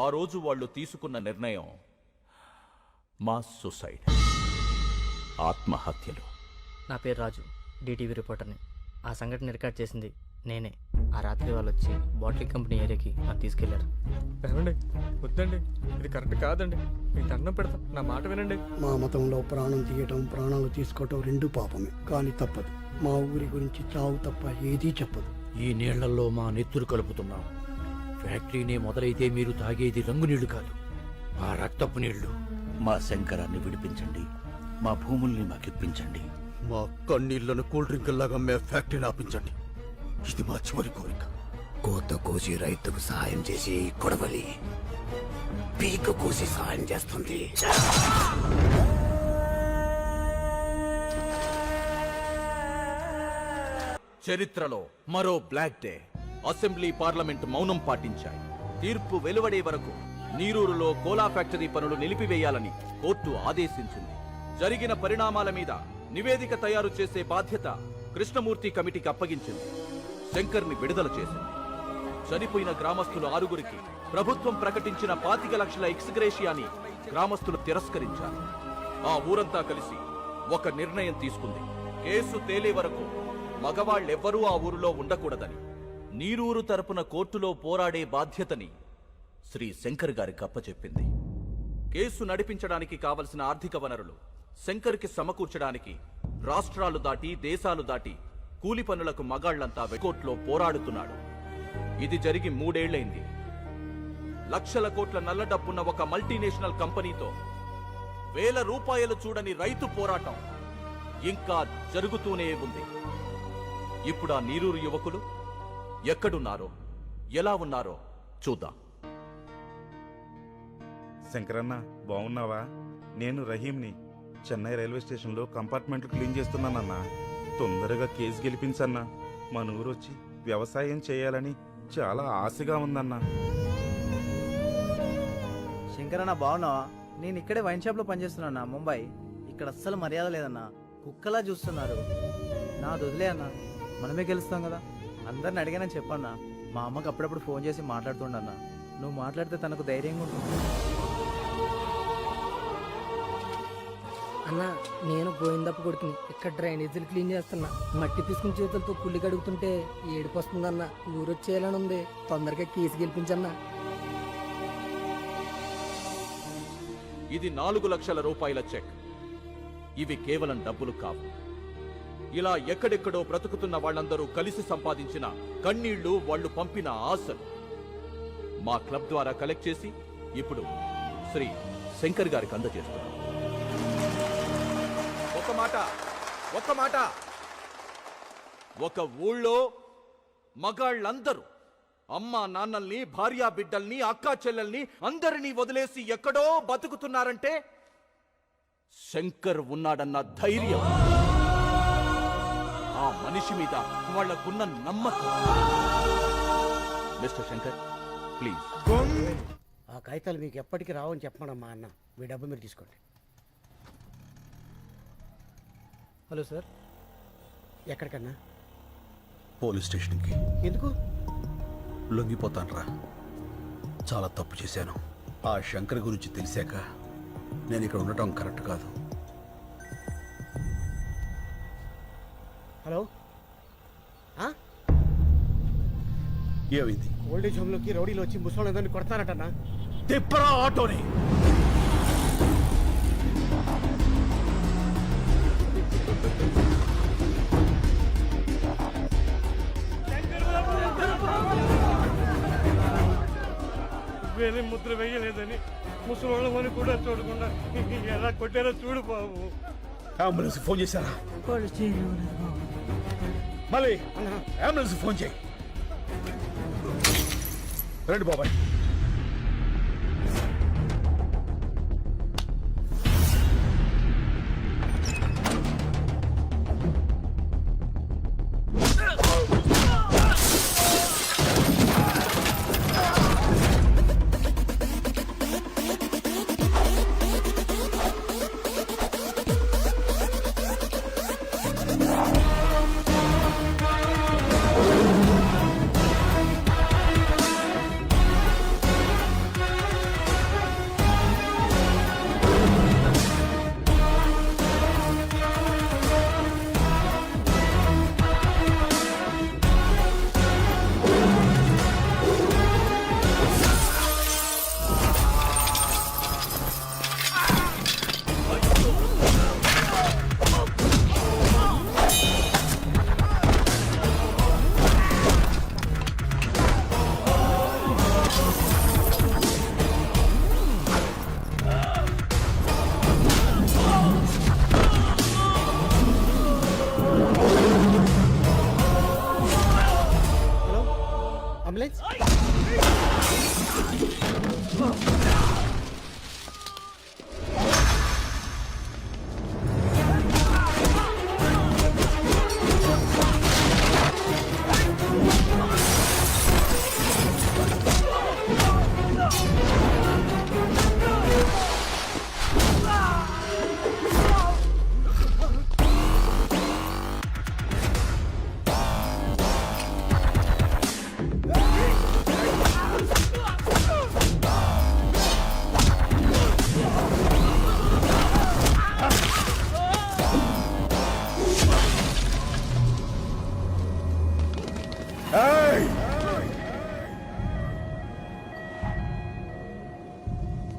ఆ రోజు వాళ్ళు తీసుకున్న నిర్ణయం మాస్ సూసైడ్, ఆత్మహత్యలు. నా పేరు రాజు, డిటీవీ రిపోర్టర్ని. ఆ సంఘటన రికార్డ్ చేసింది నేనే. ఆ రాత్రి వాళ్ళు వచ్చి బాటిల్ కంపెనీ ఏరియాకి నాకు తీసుకెళ్లారు. ఏమండి వద్దండి, ఇది కరెక్ట్ కాదండి. మీకు దండం పెడతా, నా మాట వినండి. మా మతంలో ప్రాణం తీయటం, ప్రాణాలు తీసుకోవటం రెండు పాపమే, కానీ తప్పదు. మా ఊరి గురించి చావు తప్ప ఏదీ చెప్పదు. ఈ నీళ్లలో మా నెత్తురు కలుపుతున్నాం. ఫ్యాక్టరీనే మొదలైతే మీరు తాగేది రంగు నీళ్లు కాదు, మా రక్తపు నీళ్లు. మా శంకరాన్ని విడిపించండి, మా భూముల్ని మాకిప్పించండి. మా కన్నీళ్లను కూల్ డ్రింకుల్లాగా మే ఫ్యాక్టరీని ఆపించండి. ఇది మా చివరి కోరిక. కోత కోసి రైతుకు సహాయం చేసి కొడవలి పీక కోసి సహాయం చేస్తుంది. చరిత్రలో మరో బ్లాక్ డే. అసెంబ్లీ, పార్లమెంట్ మౌనం పాటించాయి. తీర్పు వెలువడే వరకు నీరూరులో కోలా ఫ్యాక్టరీ పనులు నిలిపివేయాలని కోర్టు ఆదేశించింది. జరిగిన పరిణామాల మీద నివేదిక తయారు చేసే బాధ్యత కృష్ణమూర్తి కమిటీకి అప్పగించింది. శంకర్ని విడుదల చేసింది. చనిపోయిన గ్రామస్తులు 6గురికి ప్రభుత్వం ప్రకటించిన 25 లక్షల ఎక్స్గ్రేషియాని గ్రామస్తులు తిరస్కరించారు. ఆ ఊరంతా కలిసి ఒక నిర్ణయం తీసుకుంది. కేసు తేలే వరకు మగవాళ్లెవ్వరూ ఆ ఊరిలో ఉండకూడదని. నీరూరు తరపున కోర్టులో పోరాడే బాధ్యతని శ్రీ శంకర్ గారికి అప్పచెప్పింది. కేసు నడిపించడానికి కావలసిన ఆర్థిక వనరులు శంకర్కి సమకూర్చడానికి రాష్ట్రాలు దాటి, దేశాలు దాటి కూలి పనులకు మగాళ్లంతా కోర్టులో పోరాడుతున్నాడు. ఇది జరిగి 3 ఏళ్లైంది. లక్షల కోట్ల నల్ల డబ్బున్న ఒక మల్టీనేషనల్ కంపెనీతో వేల రూపాయలు చూడని రైతు పోరాటం ఇంకా జరుగుతూనే ఉంది. ఇప్పుడు ఆ నీరూరు యువకులు ఎక్కడున్నారో, ఎలా ఉన్నారో చూద్దాం. శంకరన్న, బాగున్నావా? నేను రహీంని. చెన్నై రైల్వే స్టేషన్లో కంపార్ట్మెంట్లు క్లీన్ చేస్తున్నానన్నా. తొందరగా కేసు గెలిపించన్నా. మన ఊరొచ్చి వ్యవసాయం చేయాలని చాలా ఆశగా ఉందన్నా. శంకరన్న బాగున్నావా? నేను ఇక్కడే వైన్ షాప్లో పనిచేస్తున్నా, ముంబై. ఇక్కడ అస్సలు మర్యాద లేదన్నా, కుక్కలా చూస్తున్నారు. నా వదిలే అన్నా, మనమే గెలుస్తాం కదా. అందరిని అడిగానని చెప్పన్నా. మా అమ్మకి అప్పుడప్పుడు ఫోన్ చేసి మాట్లాడుతుండన్నా. నువ్వు మాట్లాడితే తనకు ధైర్యంగా ఉంటుంది. అన్నా, నేను గోవిందప్ప కొడుకుని. ఇక్కడ డ్రైనేజీలు క్లీన్ చేస్తున్నా. మట్టి తీసుకుని చేతులతో కుళ్ళి కడుగుతుంటే ఏడుపు వస్తుందన్నా. ఊరొచ్చేయాలని ఉంది. తొందరగా కేసు గెలిపించన్నా. ఇది 4 లక్షల రూపాయల చెక్. ఇవి కేవలం డబ్బులు కావు. ఇలా ఎక్కడెక్కడో బ్రతుకుతున్న వాళ్ళందరూ కలిసి సంపాదించిన కన్నీళ్లు, వాళ్ళు పంపిన ఆశలు మా క్లబ్ ద్వారా కలెక్ట్ చేసి ఇప్పుడు శ్రీ శంకర్ గారికి అందజేస్తున్నాం. ఒక మాట, ఒక ఊళ్ళో మగాళ్ళందరూ అమ్మా నాన్నల్ని, భార్యా బిడ్డల్ని, అక్కా చెల్లెల్ని అందరినీ వదిలేసి ఎక్కడో బతుకుతున్నారంటే శంకర్ ఉన్నాడన్న ధైర్యం, ఆ మనిషి మీద వాళ్లకున్న నమ్మకం. Mister Shankar, please. ఆ కాగితాలు మీకు ఎప్పటికీ రావని చెప్పమనమ్మా అన్న. మీ డబ్బు మీరు తీసుకోండి. Hello sir. ఎక్కడికన్నా? పోలీస్ స్టేషన్కి. ఎందుకు? లొంగిపోతాన్రా. చాలా తప్పు చేశాను. ఆ శంకర్ గురించి తెలిసాక నేను ఇక్కడ ఉండటం కరెక్ట్ కాదు. హలో, ఏమైంది? ఓల్డేజ్ హోమ్లోకి రౌడీలు వచ్చి ముసలిందరిని కొడతారటన్నా. తిప్పరా ఆటోని. వేరే ముద్ర వేయలేదని ముసలి కూడా చూడకుండా ఎలా కొట్టారో చూడు బాబు. అంబులెన్స్ ఫోన్ చేశారా? మళ్ళీ అంబులెన్స్ ఫోన్ చేయి. రండి బాబాయ్.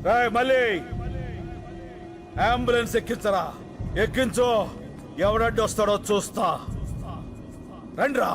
రాయ్ మళ్ళీ అంబులెన్స్ ఎక్కించరా, ఎక్కించు. ఎవడడ్డు వస్తాడో చూస్తా. రండ్రా.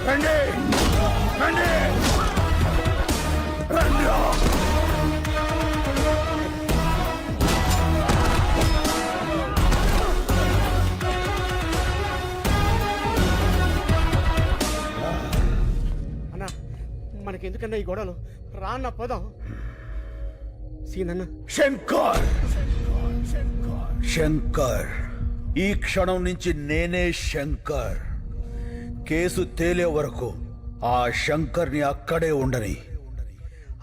రండి రండి రండ్రా. అన్నా మనకెందుకన్నా ఈ గొడవలు? రాన్న పోదాం. సీనన్న శంకర్, శంకర్, ఈ క్షణం నుంచి నేనే శంకర్. కేసు తేలే వరకు ఆ శంకర్ని అక్కడే ఉండని.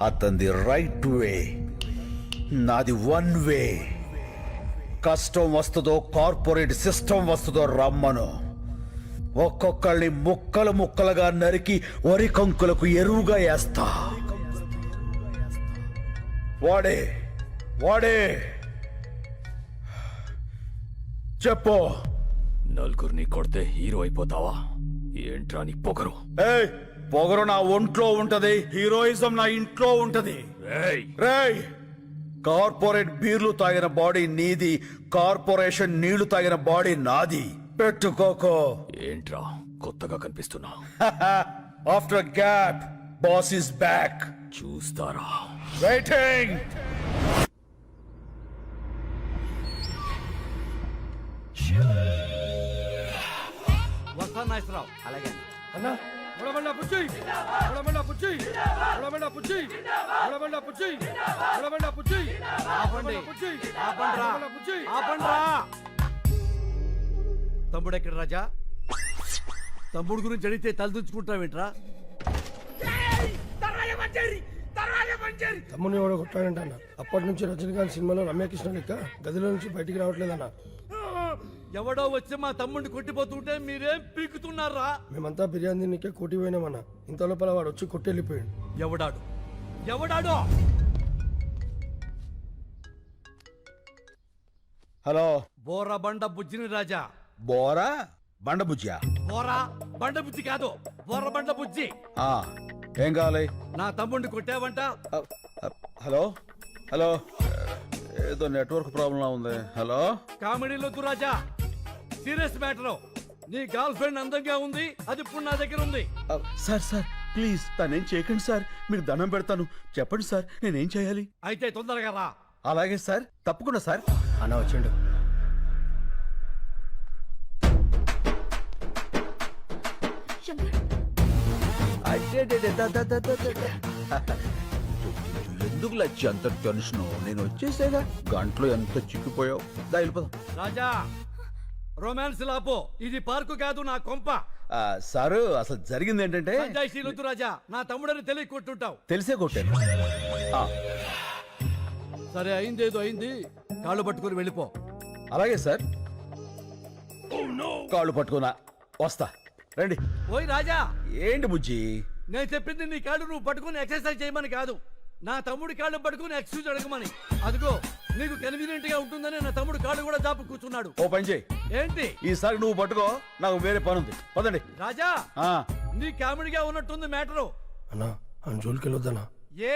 అతనిది రైట్ వే, నాది వన్ వే. కష్టం వస్తుందో కార్పొరేట్ సిస్టమ్ వస్తుందో రమ్మను. ఒక్కొక్కళ్ళని ముక్కలు ముక్కలుగా నరికి వరి కంకులకు ఎరువుగా వేస్తా. వాడే వాడే చెప్పు. నలుగురిని కొడితే హీరో అయిపోతావా? ఏంట్రా నీ పొగరు? ఏయ్, పొగరు నా ఒంట్లో ఉంటది, హీరోయిజం నా ఇంట్లో ఉంటది. రేయ్, కార్పొరేట్ బీర్లు తాగిన బాడీ నీది, కార్పొరేషన్ నీళ్లు తాగిన బాడీ నాది. పెట్టుకోకో. ఏంట్రా కొత్తగా కనిపిస్తున్నా? After gap boss is back. చూస్తారా? వెయిటింగ్. వస్తా నాగేశ్వరరావు. అలాగే అన్నా ఉడబండ పుచ్చి, ఉడబండ పుచ్చి, ఉడబండ పుచ్చి, ఉడబండ పుచ్చి, ఉడబండ పుచ్చి. ఆపండి, పుచ్చి, ఆపండ్రా, ఉడబండ పుచ్చి. ఆపండ్రా. తమ్ముడు ఎక్కడ రాజా? తమ్ముడు గురించి అడిగితే తలదించుకుంటావేంట్రా? తమ్ముని ఎవడో కొట్టాడంట అన్న. అప్పటి నుంచి రజనీకాంత్ సినిమాలో రమ్యకృష్ణ లెక్క గదిలో నుంచి బయటికి రావట్లేదన్న. ఎవడో వచ్చి మా తమ్ముడిని కొట్టిపోతుంటే మీరేం పీకుతున్నారా? మేమంతా బిర్యానీ నీకే కోటి పోయినామన్న. ఇంత లోపల వాడు వచ్చి కొట్టెళ్ళిపోయాడు. ఎవడాడు? ఎవడాడు? హలో, బోర బండ బుజ్జిని రాజా. బోరా బండబుజ్జా? బోరా బండ బుజ్జి కాదు, బోర బండ బుజ్జి. ఏం కావాలి? నా తమ్ముడిని కొట్టావంట. హలో హలో, ఏదో నెట్వర్క్ ప్రాబ్లం ఉంది. హలో, కామెడీలొద్దు రాజా, సీరియస్ మ్యాటర్. నీ గర్ల్ ఫ్రెండ్ అందంగా ఉంది, అది ఇప్పుడు నా దగ్గర ఉంది. సార్ సార్ ప్లీజ్ తనేం చేయకండి సార్, మీకు దండం పెడతాను. చెప్పండి సార్, నేనేం చేయాలి? అయితే తొందరగా రా. అలాగే సార్, తప్పకుండా సార్. అన్న వచ్చిండు. ఎందుకు లచ్చి అంత టెన్షన్? నేను వచ్చేసేగా, గంటలో ఎంత చిక్కిపోయావు. దా వెళ్ళిపోదాం. రాజా, రొమాన్స్ లాపో, ఇది పార్కు కాదు, నా కొంప. సారు అసలు జరిగింది ఏంటంటే, పంచాయతీలొద్దు రాజా, నా తమ్ముడని తెలియ కొట్టుంటావు. తెలిసే కొట్టాను. సరే, అయిందేదో అయింది, కాళ్ళు పట్టుకుని వెళ్ళిపో. అలాగే సార్, కాళ్ళు పట్టుకున్నా వస్తా. రండి. ఓయ్ రాజా, ఏంటి బుజ్జి? నేను చెప్పింది నీ కాళ్ళు నువ్వు పట్టుకుని ఎక్సర్సైజ్ చేయమని కాదు, నా తమ్ముడి కాళ్ళు పట్టుకుని ఎక్స్క్యూజ్ అడగమని. అదిగో నీకు కన్వీనియంట్ గా ఉంటుందని నా తమ్ముడు కాళ్ళు కూడా జాపు కూర్చున్నాడు. ఓ పని చేయి, ఏంటి? ఈసారి నువ్వు పట్టుకో, నాకు వేరే పని ఉంది. పదండి. రాజా, నీ కామెడీగా ఉన్నట్టుంది మ్యాటరు. అన్నా అని జోలికి వెళ్ళొద్దన్నా. ఏ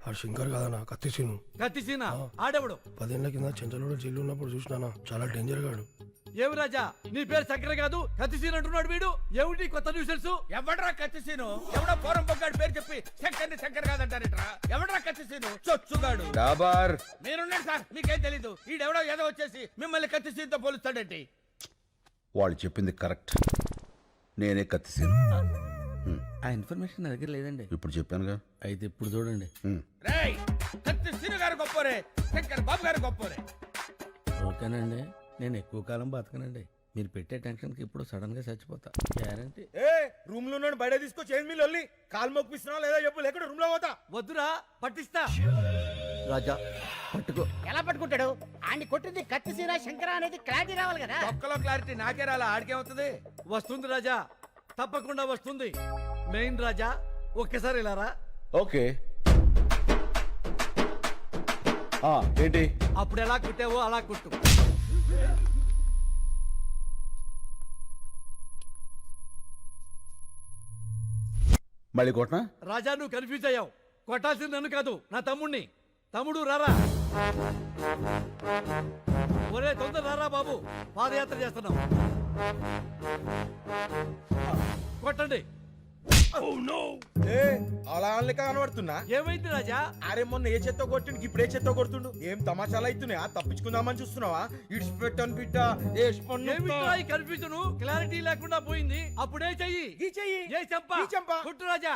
ఆ శంకర్ కదన్నా, కత్తిసీను. కత్తిసీనా? ఆడెవడు? 10 ఏళ్ల కింద చెంచలోడు జైలు ఉన్నప్పుడు చూసినానా, చాలా డేంజర్ గాడు. ఏమి రాజా, నీ పేరు చక్కెర కాదు కత్తిసీన్ అంటున్నాడు వీడు. ఏమిటి కొత్త న్యూసెన్స్? ఎవడ్రా కత్తిసీను? ఎవడో పోరం పొగ్గాడు పేరు చెప్పి శంకర్ని శంకర్ కాదంటారేట్రా? ఎవడ్రా కత్తిసీను? చొచ్చుగాడు. డాబార్, మీరున్నాడు సార్, మీకేం తెలీదు. ఈడెవడో ఏదో వచ్చేసి మిమ్మల్ని కత్తిసీన్తో పోలుస్తాడేంటి? వాళ్ళు చెప్పింది కరెక్ట్, నేనే కత్తిసీను. ఆ ఇన్ఫర్మేషన్ నా దగ్గర లేదండి. ఇప్పుడు చెప్పానుగా. అయితే ఇప్పుడు చూడండి. రేయ్, కత్తిసీను గారు గొప్పోరే, శంకర్ బాబు గారు గొప్పోరే. ఓకేనండి, నేను ఎక్కువ కాలం బతకనండి. మీరు పెట్టే టెన్షన్కి ఇప్పుడు సడన్ గా చచ్చిపోతా గ్యారంటీ. ఏ రూమ్ లో బయట తీసుకొచ్చి ఏం మీరు వెళ్ళి కాలు మొక్కిస్తున్నా లేదా చెప్పు లేకుండా రూమ్ లో పోతా. వద్దురా పట్టిస్తా. రాజా పట్టుకో. ఎలా పట్టుకుంటాడు? ఆడిని కొట్టింది కత్తిసీర శంకర అనేది క్లారిటీ రావాలి కదా. ఒక్కలో క్లారిటీ నాకే రాలా, ఆడికేమవుతుంది? వస్తుంది రాజా, తప్పకుండా వస్తుంది. మెయిన్ రాజా ఒక్కసారి ఇలా రా. ఓకే. ఏంటి? అప్పుడు ఎలా కుట్టావో అలా కుట్టు. మళ్ళీ కొట్టనా? రాజా నువ్వు కన్ఫ్యూజ్ అయ్యావు. కొట్టాల్సింది నన్ను కాదు, నా తమ్ముణ్ణి. తమ్ముడు రారా. ఒరే తొందర రారా బాబు, పాదయాత్ర చేస్తున్నాం. కొట్టండి. ఏ అలా అనలేక కనబడుతున్నా. ఏమైంది రాజా? అరే మొన్న ఏ చెత్త కొట్టిండు, ఇప్పుడు ఏ చెత్త కొడుతుండు. ఏం తమాషాలు అవుతున్నాయా? తప్పించుకుందామని చూస్తున్నావా? ఇడిచిపెట్టాను బిడ్డ. ఏమిట్రా ఈ కన్ఫ్యూజన్? క్లారిటీ లేకుండా పోయింది. అప్పుడే చెయ్యి. ఈ చెయ్యి. ఏ చంప. ఈ చెంప. కొట్టు రాజా.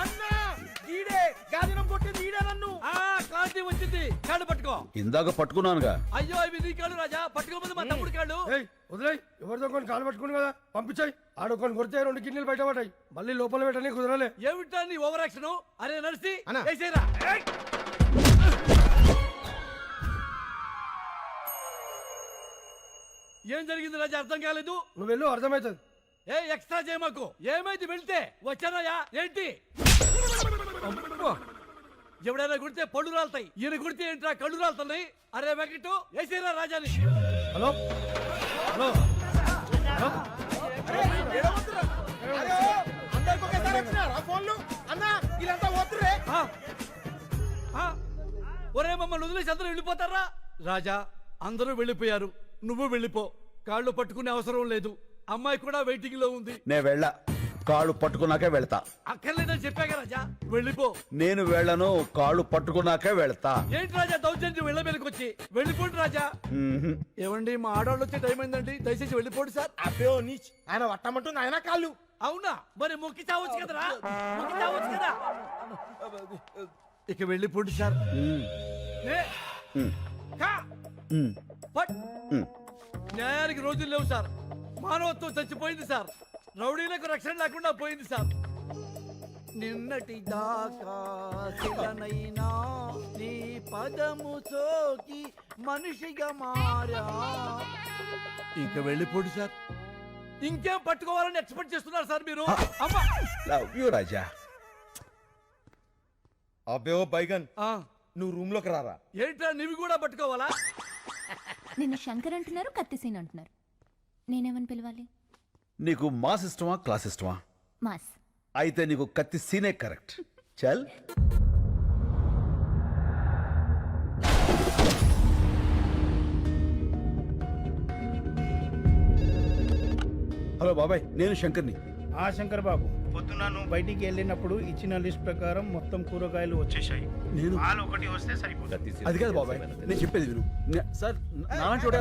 అన్నా ఈడే గాదినం కొట్టింది, ఈడే నన్ను. క్లారిటీ వచ్చింది. కాళ్ళు పట్టుకో. ఇందాక పట్టుకున్నానుగా. అయ్యో ఇవి నీ కాళ్ళు రాజా. పట్టుకోకపోతే మా తమ్ముడు కాళ్ళు. వదిలేయ్, ఎవరితో కొన్ని కాలు పట్టుకుని కదా పంపించాయి. ఆడు కొన్ని కొడితే 2 కిడ్నీలు బయట పడ్డాయి. మళ్ళీ లోపల పెట్టని కుదరలే. ఏమిటా నీ ఓవర్ యాక్షన్? అరే నడిసి అన్నా. వేసేరా. ఏం జరిగింది రాజా? అర్థం కాలేదు. నువ్వు వెళ్ళు, అర్థమవుతుంది. ఏ ఎక్స్ట్రా చేయమాకు. ఏమైంది వెళ్తే? వచ్చానయ్యా. ఏంటి? అబ్బో. ఎవడైనా కుడితే పళ్ళు రాలుతాయి. ఈయన కుడితే ఏంట్రా కళ్ళు రాలుతున్నాయి? అరే వెంకటు వేసేరా రాజాని. హలో హలో అందరికి ఒకేసారి వచ్చినారా ఫోన్లు? అన్నా వీళ్ళంతా పోతుర్రే. ఒరే మమ్మల్ని వదిలేసి అందరూ వెళ్ళిపోతారా? రాజా అందరూ వెళ్ళిపోయారు, నువ్వు వెళ్ళిపో. కాళ్ళు పట్టుకునే అవసరం లేదు. అమ్మాయి కూడా వెయిటింగ్ లో ఉంది. నేను వెళ్ళా. కాళ్ళు పట్టుకున్నాకే వెళ్తా. అక్కర్లేదని చెప్పాక రాజా, వెళ్ళిపో. నేను వెళ్ళను, కాళ్ళు పట్టుకున్నాకే వెళ్తా. ఏంటి రాజా దౌర్జన్యం? వెళ్ళ మీదకి వచ్చి వెళ్ళిపోండి రాజా. ఏమండి మా ఆడవాళ్ళు వచ్చే టైం అయిందండి, దయచేసి వెళ్ళిపోండి సార్. అబ్బో నీచ్, ఆయన పట్టమంటుంది ఆయన కాళ్ళు. అవునా? మరి మొక్కి చావచ్చు కదరా, మొక్కి చావచ్చు కదా. ఇక వెళ్ళిపోండి సార్. ఏ, కా, పట్. న్యాయానికి రోజులు లేవు సార్. మానవత్వం చచ్చిపోయింది సార్. రౌడీలకు రక్షణ లేకుండా పోయింది సార్. నిన్నటి దాకా శిలనైనా నీ పదము సోకి మనిషిగా మారా. ఇక వెళ్ళిపోండి సార్. ఇంకేం పట్టుకోవాలని ఎక్స్పెక్ట్ చేస్తున్నారు సార్ మీరు? అమ్మా లవ్ యూ రాజా. అబ్బో బైగన్, నువ్వు రూమ్ లోకి రారా. ఏంట్రా నీవి కూడా పట్టుకోవాలా? నిన్ను శంకర్ అంటున్నారు, కత్తిసీన్ అంటున్నారు. నేనేమని పిలవాలి? నీకు మాస్ ఇష్టమా, క్లాస్ ఇష్టమా? మాస్. అయితే నీకు కత్తి సీనే కరెక్ట్. చల్. హలో బాబాయ్, నేను శంకర్ని. ఆ శంకర్ బాబు, పొద్దున నువ్వు బయటికి వెళ్ళినప్పుడు ఇచ్చిన లిస్ట్ ప్రకారం మొత్తం కూరగాయలు వచ్చేసాయి. నేను పాలు ఒకటి వస్తే సరిపోతుంది. అది కాదు బాబాయ్, నేను చెప్పేది విను. సార్ నాన్న